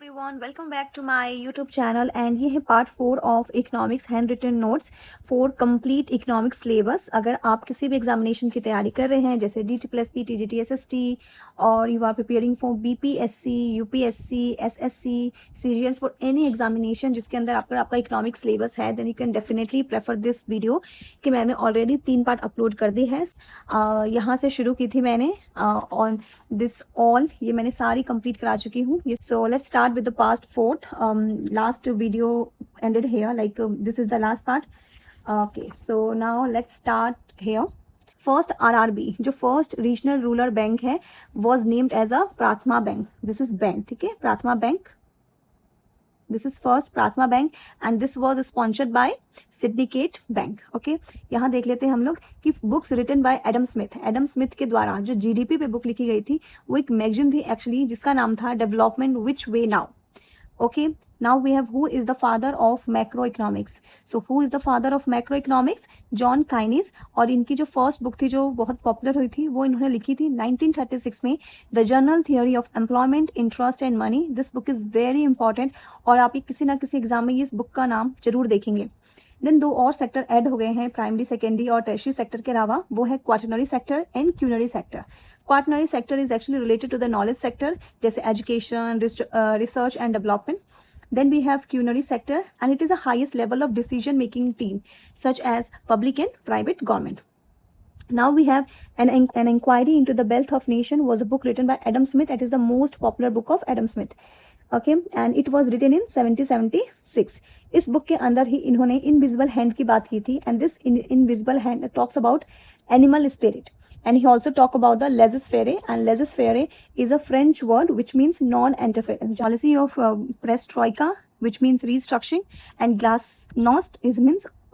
Everyone, welcome back to my YouTube channel and ये है part 4 of economics hand written notes for complete economics syllabus. अगर आप किसी भी एग्जामिनेशन की तैयारी कर रहे हैं जैसे DT+P, TGT, SST और you are preparing for BPSC, UPSC, SSC, CGL for any examination जिसके अंदर आपका इकोनॉमिक्स सिलेबस है, then you can definitely prefer this video कि मैंने ऑलरेडी 3 पार्ट अपलोड कर दी है। यहाँ से शुरू की थी मैंने ऑन दिस ऑल, ये मैंने सारी कंप्लीट करा चुकी हूँ। So let's start with the past fourth. Last video ended here, like this is the last part. Okay, so now let's start here. First RRB जो फर्स्ट रीजनल रूरल बैंक है was named as a Prathama bank. This is bank, ठीक है, Prathama bank. This is first Prathama Bank and this was sponsored by Syndicate Bank. Okay, यहाँ देख लेते हैं हम लोग कि books written by Adam Smith. Adam Smith के द्वारा जो GDP पे बुक लिखी गई थी वो एक मैगजीन थी एक्चुअली जिसका नाम था development which way now. Okay, now we have who is the father of macroeconomics. So who is the father of macroeconomics? John Keynes. और इनकी जो फर्स्ट बुक थी जो बहुत पॉपुलर हुई थी वो इन्होंने लिखी थी 1936 में, the general theory of employment, interest and money. This book is very important और आप किसी ना किसी एग्जाम में इस बुक का नाम जरूर देखेंगे. देन 2 और सेक्टर ऐड हो गए हैं प्राइमरी, सेकेंडरी और टर्शियरी सेक्टर के अलावा. वो है quaternary sector and quinary sector. Quaternary sector is actually related to the knowledge sector जैसे education, research and development. Then we have culinary sector and it is the highest level of decision making team such as public and private government. Now we have an inquiry into the wealth of nation was a book written by Adam Smith. It is the most popular book of Adam Smith. Okay, and it was written in 1776. इस book के अंदर ही इन्होंने invisible hand की बात की थी and this invisible hand talks about animal spirit. And he also talk about the laissez-faire, and laissez-faire is a French word which means non-interference. Policy of perestroika, which means restructuring, and glasnost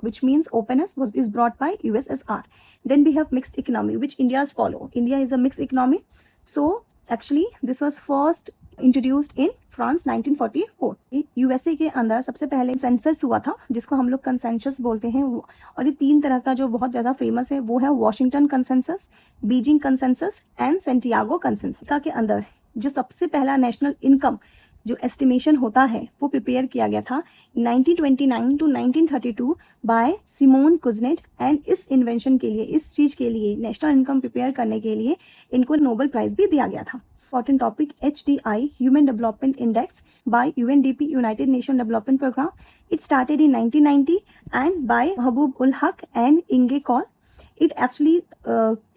which means openness is brought by USSR. Then we have mixed economy which India's follow. India is a mixed economy. So actually this was first introduced in France 1944. USA के अंदर सबसे पहले census हुआ था जिसको हम लोग consensus बोलते हैं. और ये 3 तरह का जो बहुत ज़्यादा फेमस है वो है Washington consensus, Beijing consensus and Santiago consensus. के अंदर जो सबसे पहला नेशनल इनकम जो एस्टिमेशन होता है वो प्रिपेयर किया गया था 1929 to 1932 by Simon Kuznets. And इस इन्वेंशन के लिए, इस चीज़ के लिए, नेशनल इनकम प्रिपेयर करने के लिए इनको नोबेल प्राइज भी दिया गया था. Important topic HDI, Human Development Index by UNDP, United Nations Development Program. It started in 1990 and by Mahbub ul Haq and Inge Kaul. It actually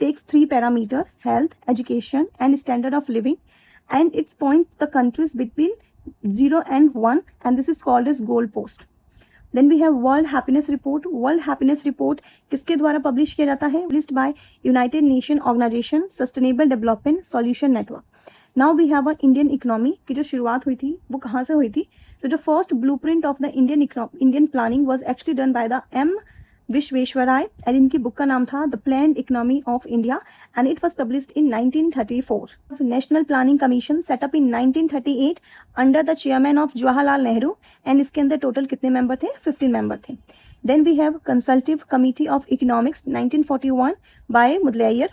takes 3 parameters: health, education and standard of living, and it's point the countries between 0 and 1, and this is called as goal post. Then we have World Happiness Report. World Happiness Report किसके द्वारा publish किया जाता है? Published by United Nations Organization Sustainable Development Solution Network. Now we have a Indian economy की जो शुरुआत हुई थी वो कहाँ से हुई थी? तो जो first blueprint of the Indian planning was actually done by the M. Visvesvaraya and इनकी बुक का नाम था the planned economy of India and it was published in 1934. So National Planning Commission set up in 1938 under the chairman of Jawaharlal Nehru and इसके अंदर total कितने member थे? 15 member थे. Then we have Consultative Committee of Economics 1941 by Mudaliar.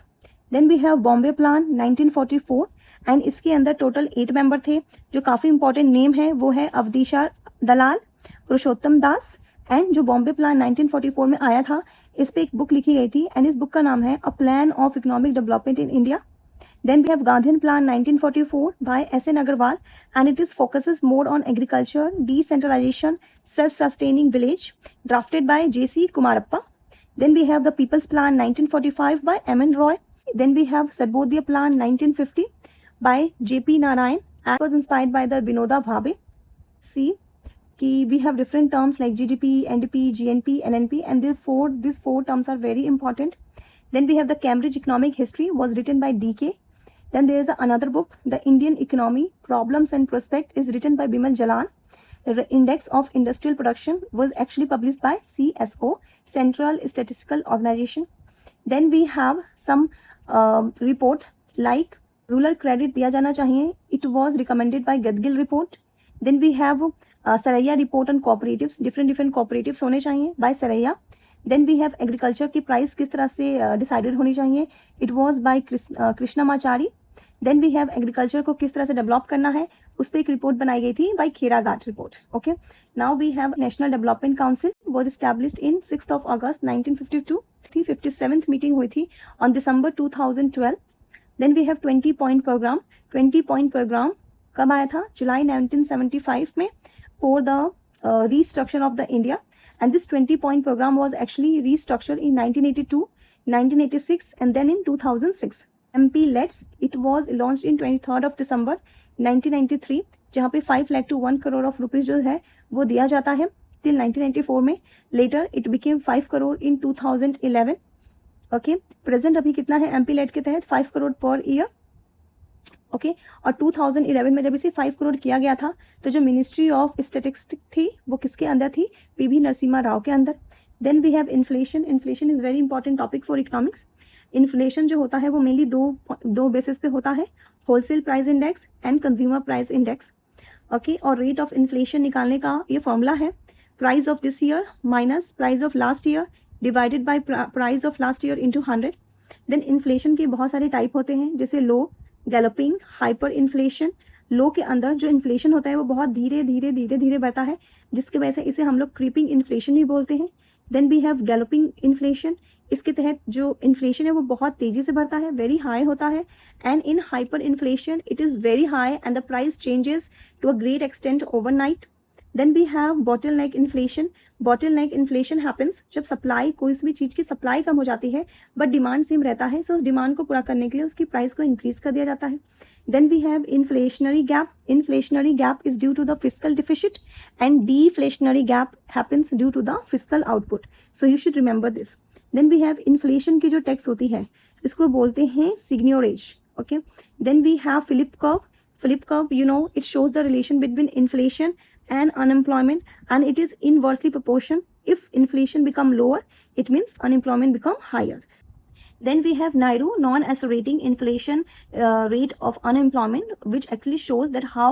Then we have Bombay Plan 1944 and इसके अंदर total 8 member थे. जो काफ़ी इंपॉर्टेंट नेम है वो है अवधीशा दलाल, पुरुषोत्तम दास. एंड जो बॉम्बे प्लान 1944 में आया था इस पे एक बुक लिखी गई थी एंड इस बुक का नाम है a plan of economic development in India. Then we have Gandhian plan 1944 by SN Agarwal and it is focuses more on agriculture, decentralisation, self sustaining village, drafted by JC Kumarappa. Then we have the people's plan 1945 by MN Roy. Then we have Sarvodaya plan 1950 by JP Narayan and was inspired by the Vinoda Bhave. See कि we have different terms like GDP, NDP, GNP, NNP, and these four terms are very important. Then we have the Cambridge Economic History was written by DK. Then there is another book, The Indian Economy, Problems and Prospect, is written by Bimal Jalan. The Index of Industrial Production was actually published by CSO, Central Statistical Organization. Then we have some reports like rural credit दिया जाना चाहिए. It was recommended by Gadgil report. Then we have Saraiya report on cooperatives, different cooperatives होने चाहिए by Saraiya. Then we have agriculture की price किस तरह से decided होनी चाहिए. It was by Krishnamachari. Then we have agriculture को किस तरह से डेवलप करना है उस पर एक रिपोर्ट बनाई गई थी बाय खेरागाट report. Okay, now we have national development council, was established in 6 August 1952 थी। 57th मीटिंग हुई थी on December 2012। Then we have 20 point program. 20 point program कब आया था? जुलाई 1975 में, for the restructure of the India, and this 20 point program was actually restructured in 1982, 1986 and then in 2006. MP LETS, it was launched in 23rd of December 1993, जहाँ पे 5 lakh to 1 crore of rupees जो है वो दिया जाता है till 1994 में। later it became 5 crore in 2011। Okay, present अभी कितना है MP LET के तहत? 5 करोड़ पर ईयर। ओके, और 2011 में जब इसे 5 करोड़ किया गया था तो जो मिनिस्ट्री ऑफ स्टैटिस्टिक्स थी वो किसके अंदर थी? PV नरसिम्हा राव के अंदर। Then we have inflation. Inflation is very important topic for economics. Inflation जो होता है वो मेनली दो बेसिस पे होता है, wholesale price index and consumer price index. Okay, और रेट ऑफ इन्फ्लेशन निकालने का ये फॉर्मूला है price of this year minus price of last year divided by price of last year into 100। Then inflation के बहुत सारे टाइप होते हैं, जैसे low, galloping, hyper inflation. Low के अंदर जो इन्फ्लेशन होता है वो बहुत धीरे धीरे धीरे धीरे बढ़ता है, जिसकी वजह से इसे हम लोग क्रीपिंग इन्फ्लेशन भी बोलते हैं। Then we have galloping inflation. इसके तहत जो इन्फ्लेशन है वो बहुत तेजी से बढ़ता है, वेरी हाई होता है। And in hyper inflation it is very high and the price changes to a great extent overnight. Then we have bottleneck inflation. Bottleneck inflation happens जब सप्लाई, कोई भी चीज़ की सप्लाई कम हो जाती है बट डिमांड सेम रहता है, सो डिमांड को पूरा करने के लिए उसकी प्राइस को इंक्रीज कर दिया जाता है। Then we have inflationary gap. Inflationary gap is due to the fiscal deficit and deflationary gap happens due to the fiscal output, so you should remember this. Then we have inflation की जो tax होती है इसको बोलते हैं seigniorage. Okay, then we have Philip curve. Philip curve, you know, it shows the relation between inflation and unemployment, and it is inversely proportion. If inflation become lower, it means unemployment become higher. Then we have NAIRU, non-accelerating inflation rate of unemployment, which actually shows that how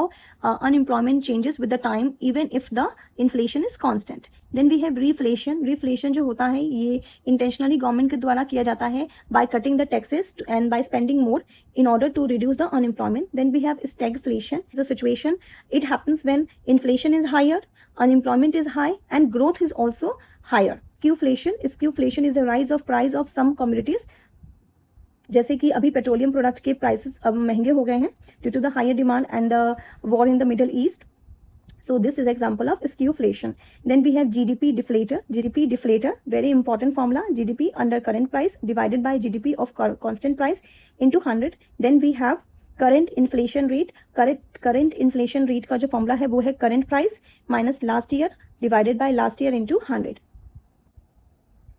unemployment changes with the time even if the inflation is constant. Then we have reflation. Reflation जो होता है ये intentionally government के द्वारा किया जाता है by cutting the taxes and by spending more in order to reduce the unemployment. Then we have stagflation. The situation, it happens when inflation is higher, unemployment is high and growth is also higher. Skewflation is a rise of price of some commodities, जैसे कि अभी petroleum product के prices अब महंगे हो गए हैं due to the higher demand and the war in the Middle East. So this is example of skewflation. Then we have GDP deflator. GDP deflator, very important formula. GDP under current price divided by GDP of constant price into 100. Then we have current inflation rate. Current inflation rate का जो formula है वो है current price minus last year divided by last year into 100.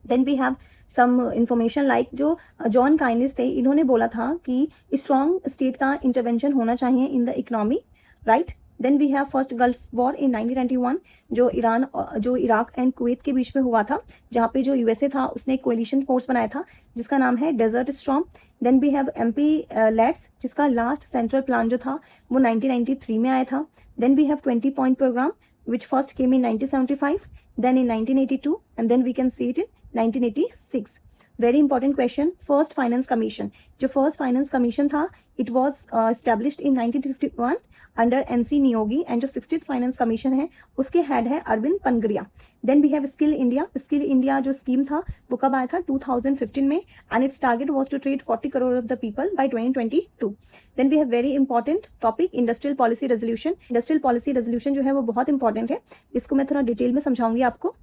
Then we have some information like जो John काइनिस थे, इन्होंने बोला था कि स्ट्रॉन्ग स्टेट का इंटरवेंशन होना चाहिए in the economy, right. Then we have first Gulf War in 1991, जो इराक एंड कुवैत के बीच में हुआ था, जहाँ पे जो यूएसए था उसने एक कोएलिशन फोर्स बनाया था जिसका नाम है Desert Storm. Then we have MP let's, जिसका लास्ट सेंट्रल प्लान जो था वो 1993 में आया था. Then we have 20 point programme which first came in 1975, then in 1982 and then we can see it in 1986. Very important question. First Finance Commission. जो First Finance Commission था, it was established in 1951 under NC Niyogi, and जो 60th Finance Commission है उसके head है Arvind Panagariya. Then we have Skill India. Skill India जो scheme था वो कब आया था? 2015 में, and its target was to train 40 crore of the people by 2022. Then we have very important topic, Industrial Policy Resolution. Industrial Policy Resolution जो है वो बहुत इंपॉर्टेंट है, इसको मैं थोड़ा डिटेल में समझाऊंगी आपको.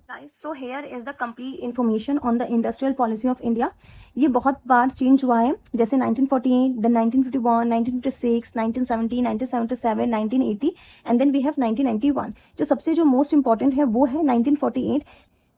Guys, so here is the complete information on the industrial policy of India. ये बहुत बार चेंज हुआ है, जैसे 1948, then 1951, 1956, 1970, 1977, 1980 and then we have 1991. जो सबसे जो मोस्ट इंपॉर्टेंट है वो है 1948.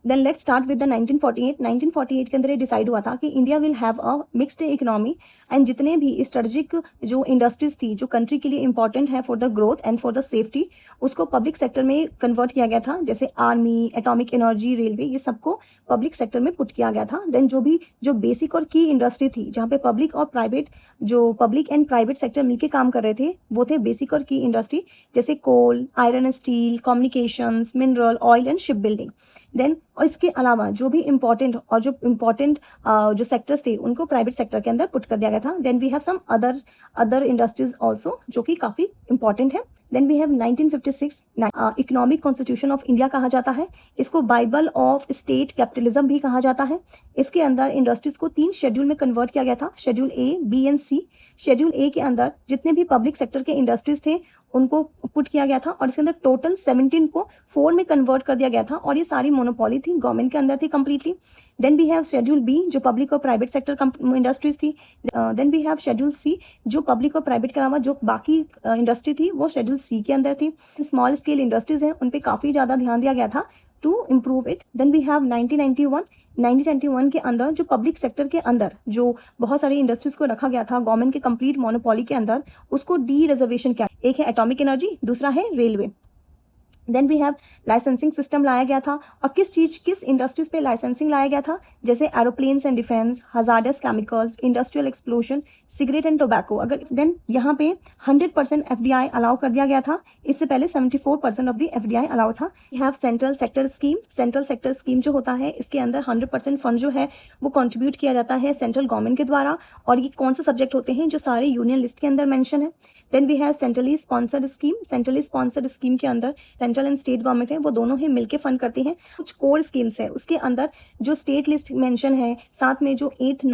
Then let's start with the 1948. 1948 के अंदर ये डिसाइड हुआ था कि India will have a mixed economy, and जितने भी स्ट्रेटेजिक जो इंडस्ट्रीज थी जो कंट्री के लिए इंपॉर्टेंट है for the growth and for the safety, उसको पब्लिक सेक्टर में कन्वर्ट किया गया था, जैसे आर्मी, एटॉमिक एनर्जी, रेलवे, ये सबको पब्लिक सेक्टर में पुट किया गया था. देन जो बेसिक और की इंडस्ट्री थी जहाँ पे पब्लिक और प्राइवेट, जो पब्लिक एंड प्राइवेट सेक्टर मिलकर काम कर रहे थे वो थे बेसिक और की इंडस्ट्री, जैसे coal, iron and steel, communications, mineral, oil and ship building. Then और इसके अलावा जो भी इम्पोर्टेंट जो सेक्टर्स थे उनको प्राइवेट सेक्टर के अंदर पुट कर दिया गया था. Then we have some other industries also जो कि काफी इंपॉर्टेंट है. Then we have 1956 economic constitution of India कहा जाता है. इसको बाइबल ऑफ स्टेट कैपिटलिज्म भी कहा जाता है. इसके अंदर इंडस्ट्रीज को 3 शेड्यूल में कन्वर्ट किया गया था. Schedule A, B and C. Schedule A के अंदर जितने भी पब्लिक सेक्टर के इंडस्ट्रीज थे उनको पुट किया गया था और इसके अंदर टोटल 17 को 4 में कन्वर्ट कर दिया गया था और ये सारी मोनोपोली थी, गवर्नमेंट के अंदर थी completely. Then we have schedule B जो पब्लिक और प्राइवेट सेक्टर इंडस्ट्रीज थी. Then we have schedule C जो पब्लिक और प्राइवेट के अलावा जो बाकी इंडस्ट्री थी वो शेड्यूल सी के अंदर थी. स्मॉल स्केल इंडस्ट्रीज हैं उन पे काफी ज्यादा ध्यान दिया गया था to improve it. Then we have 1991 के अंदर जो पब्लिक सेक्टर के अंदर जो बहुत सारी इंडस्ट्रीज को रखा गया था गवर्नमेंट के कंप्लीट मोनोपोली के अंदर, उसको डी रिजर्वेशन किया. एक है एटॉमिक एनर्जी, दूसरा है railway. Then we have licensing system लाया गया था. और किस इंडस्ट्रीज पे लाइसेंसिंग लाया गया था, जैसे aeroplanes and defence, hazardous chemicals, industrial explosion, cigarette and tobacco. अगर देन यहाँ पे 100% एफडीआई अलाउ कर दिया गया था. इससे पहले 74% ऑफ द एफडीआई अलाउ था. We have central sector scheme. Central sector scheme जो होता है इसके अंदर 100% फंड जो है वो कंट्रीब्यूट किया जाता है सेंट्रल गवर्नमेंट के द्वारा. और ये कौन से सब्जेक्ट होते हैं जो सारे यूनियन लिस्ट के अंदर मेंशन है. Then we have centrally sponsored scheme. Centrally sponsored scheme के अंदर सेंट्रल एंड स्टेट गवर्नमेंट है वो दोनों ही मिलकर फंड करती हैं. कुछ कोर स्कीम्स है उसके अंदर जो स्टेट लिस्ट मेंशन है, साथ में जो 8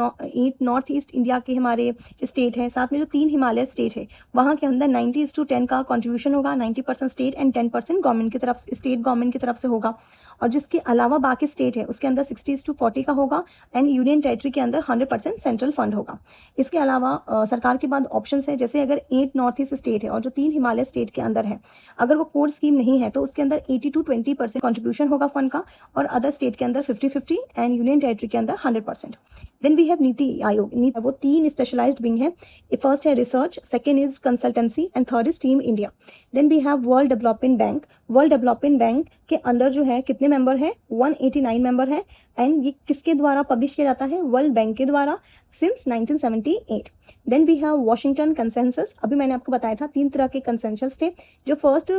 नॉर्थ ईस्ट इंडिया के हमारे स्टेट है, साथ में जो 3 हिमालय स्टेट है, वहां के अंदर 90:10 का कंट्रीब्यूशन होगा. 90% स्टेट एंड 10% गवर्नमेंट की तरफ, स्टेट गवर्नमेंट की तरफ से होगा. और जिसके अलावा बाकी स्टेट है उसके अंदर 60:40 का होगा एंड यूनियन टेरिटरी के अंदर 100% सेंट्रल फंड होगा. इसके अलावा सरकार के बाद ऑप्शंस है, जैसे अगर 8 नॉर्थ ईस्ट स्टेट है और जो 3 हिमालय स्टेट के अंदर है, अगर वो कोर स्कीम नहीं है तो उसके अंदर 80-20% कंट्रीब्यूशन होगा फंड का, और अदर स्टेट के अंदर 50-50 एंड यूनियन टेरिटरी के अंदर 100%. Then we have NITI Aayog. NITI वो 3 स्पेशलाइज्ड विंग है. फर्स्ट है research, second is consultancy and third is team India. Then we have world development bank. World development bank के अंदर जो है कितने मेंबर है, 189 मेंबर है. एंड ये किसके द्वारा पब्लिश किया जाता है, वर्ल्ड बैंक के द्वारा since 1978. Then we have Washington consensus. अभी मैंने आपको बताया था 3 तरह के कंसेंसस थे. जो फर्स्ट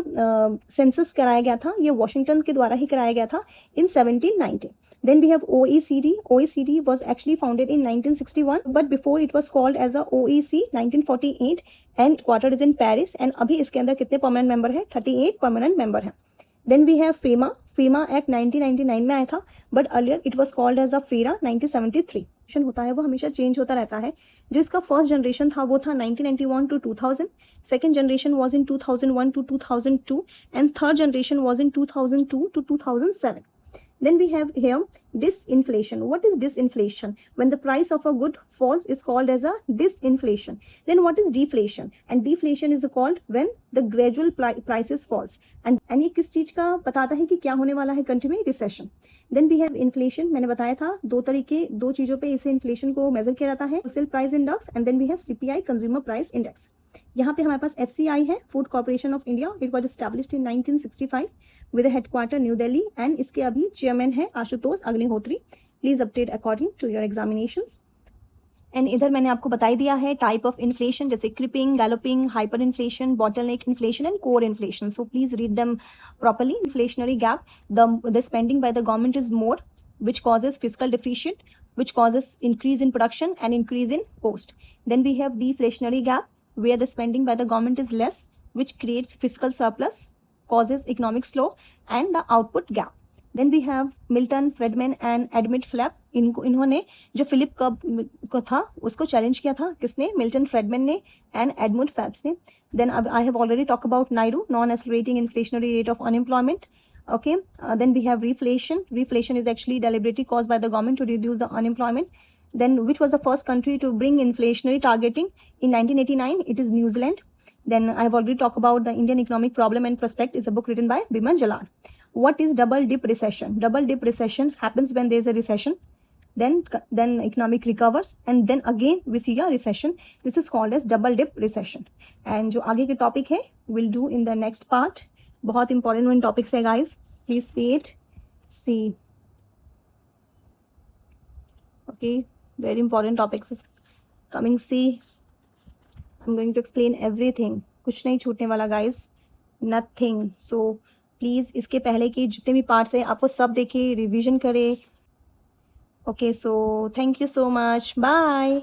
सेंसस कराया गया था ये वॉशिंगटन के द्वारा ही कराया गया था इन 1790. Then we have OECD. OECD was actually founded in 1961, but before it was called as a OEC 1948 and quartered is in Paris. And अभी इसके अंदर कितने परमानेंट मेंबर है, 38 परमानेंट मेंबर है. Then we have FEMA. FEMA act 1999 में आया था, but earlier it was called as a FERA 1973. होता है वो हमेशा चेंज होता रहता है. जो इसका फर्स्ट जनरेशन था वो था 1991 to 2000. Second generation was in 2001 to 2002 and third generation was in 2002 to 2007. Then we have here disinflation. What is disinflation? When the price of a good falls is called as a disinflation. Then what is deflation? And deflation is called when the gradual prices falls. And ये किस चीज का बताता है कि क्या होने वाला है कंट्री में, recession. Then we have inflation. मैंने बताया था दो चीजों पे इसे इन्फ्लेशन को मेजर किया जाता है, wholesale price index and then we have CPI consumer price index. यहाँ पे हमारे पास FCI है, food corporation of India. It was established in 1965 with headquarter New Delhi and इसके अभी चेयरमैन है Ashutosh Agnihotri. Please update according to your examinations. And इधर मैंने आपको बता दिया है टाइप ऑफ इन्फ्लेशन, जैसे creeping, galloping, hyper inflation, bottleneck inflation and core inflation. So please read them properly. Inflationary gap, the spending by the government is more which causes fiscal deficit, which causes increase in production and increase in cost. Then we have deflationary gap, where the spending by the government is less, which creates fiscal surplus, causes economic slow and the output gap. Then we have Milton Friedman and Edmund Flap. इन्होंने जो Philip को था उसको challenge किया था, किसने, Milton Friedman ने and Edmund Phelps ने. Then I have already talk about NAIRU, non accelerating inflationary rate of unemployment. Okay, then we have reflation. Reflation is actually deliberately caused by the government to reduce the unemployment. Then which was the first country to bring inflationary targeting? In 1989, it is New Zealand. Then I have already talked about the Indian Economic Problem and Prospect is a book written by Biman Jalan. What is double dip recession? Double dip recession happens when there is a recession. Then economic recovers and then again we see a recession. This is called as double dip recession. And जो आगे के topic है, we'll do in the next part. बहुत important topics है guys, please see it. See okay, very important topics is coming. See I am going to explain everything, कुछ नहीं छूटने वाला गाइस, नथिंग. सो प्लीज़ इसके पहले के जितने भी पार्ट्स हैं आप वो सब देखें, रिवीजन करें। Okay, so thank you so much, bye.